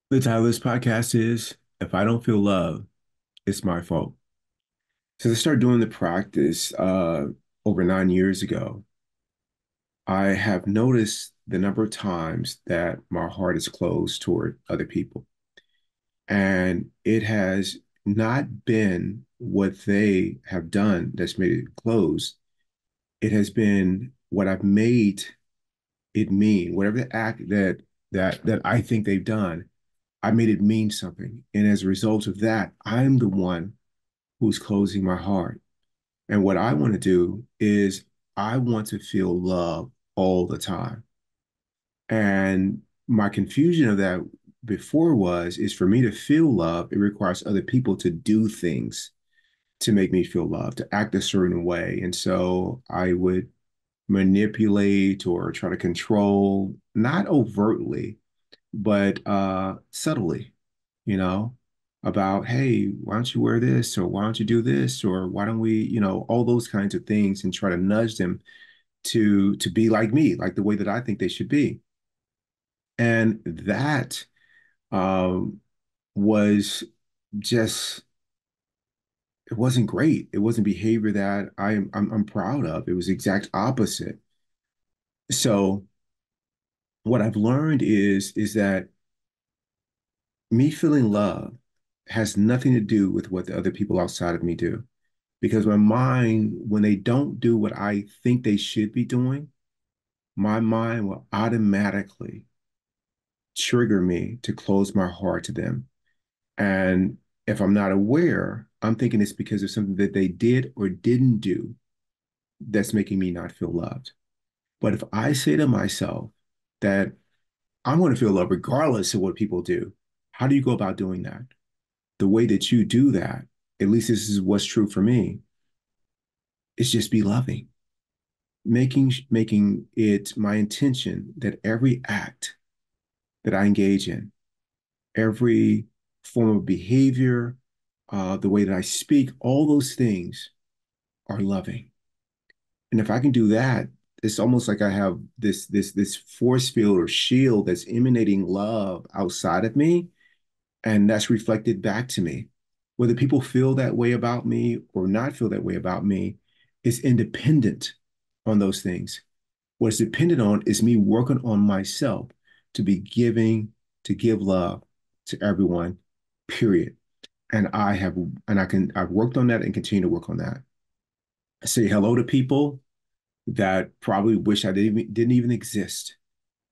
The title of this podcast is If I Don't Feel Love, It's My Fault. Since I started doing the practice over 9 years ago, I have noticed the number of times that my heart is closed toward other people. And it has not been what they have done that's made it closed. It has been what I've made it mean. Whatever the act that I think they've done, I made it mean something. And as a result of that, I'm the one who's closing my heart. And what I want to do is I want to feel love all the time. And my confusion of that before is for me to feel love, it requires other people to do things to make me feel love, to act a certain way. And so I would manipulate or try to control, not overtly, but subtly, you know, about, hey, why don't you wear this? Or why don't you do this? Or why don't we, all those kinds of things and try to nudge them to be like me, like the way that I think they should be. And that um, was just, it wasn't great. It wasn't behavior that I'm proud of. It was the exact opposite. So what I've learned is that me feeling love has nothing to do with what the other people outside of me do. Because my mind, when they don't do what I think they should be doing, my mind will automatically trigger me to close my heart to them. And if I'm not aware, I'm thinking it's because of something that they did or didn't do that's making me not feel loved. But if I say to myself that I'm going to feel love regardless of what people do, how do you go about doing that? The way that you do that, at least this is what's true for me, is just be loving, making it my intention that every act that I engage in, every form of behavior, the way that I speak, all those things are loving. And if I can do that, it's almost like I have this force field or shield that's emanating love outside of me, and that's reflected back to me. Whether people feel that way about me or not feel that way about me is independent on those things. What it's dependent on is me working on myself to be giving, to give love to everyone, period. And I've worked on that and continue to work on that. I say hello to people that probably wish I didn't even exist.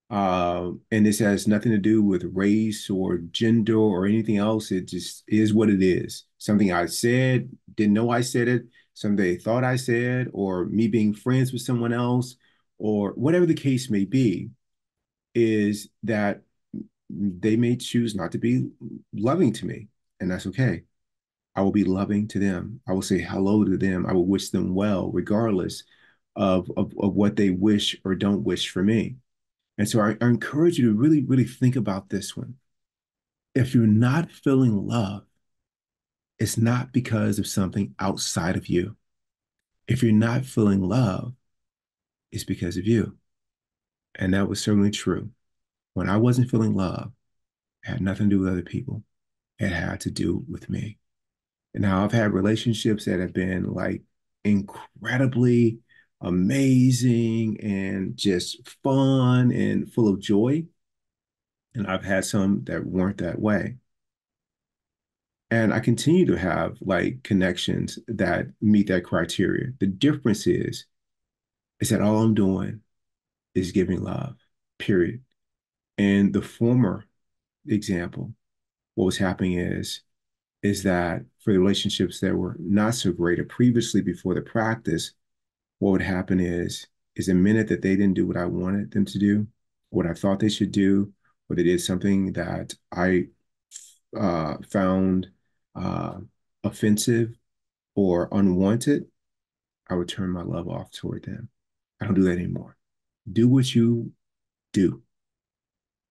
And this has nothing to do with race or gender or anything else. It just is what it is. Something I said, didn't know I said it, something they thought I said, or me being friends with someone else, or whatever the case may be, is that they may choose not to be loving to me. And that's okay. I will be loving to them. I will say hello to them. I will wish them well, regardless of what they wish or don't wish for me. And so I encourage you to really, really think about this one. If you're not feeling love, it's not because of something outside of you. If you're not feeling love, it's because of you. And that was certainly true. When I wasn't feeling love, it had nothing to do with other people. It had to do with me. And now I've had relationships that have been like incredibly amazing and just fun and full of joy. And I've had some that weren't that way. And I continue to have like connections that meet that criteria. The difference is that all I'm doing is giving love, period. And the former example, what was happening is that for the relationships that were not so great or previously before the practice, what would happen is the minute that they didn't do what I wanted them to do, what I thought they should do, but it is something that I found uh, offensive or unwanted, I would turn my love off toward them. I don't do that anymore. Do what you do.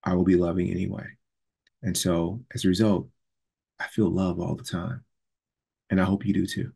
I will be loving anyway. And so as a result, I feel love all the time. And I hope you do too.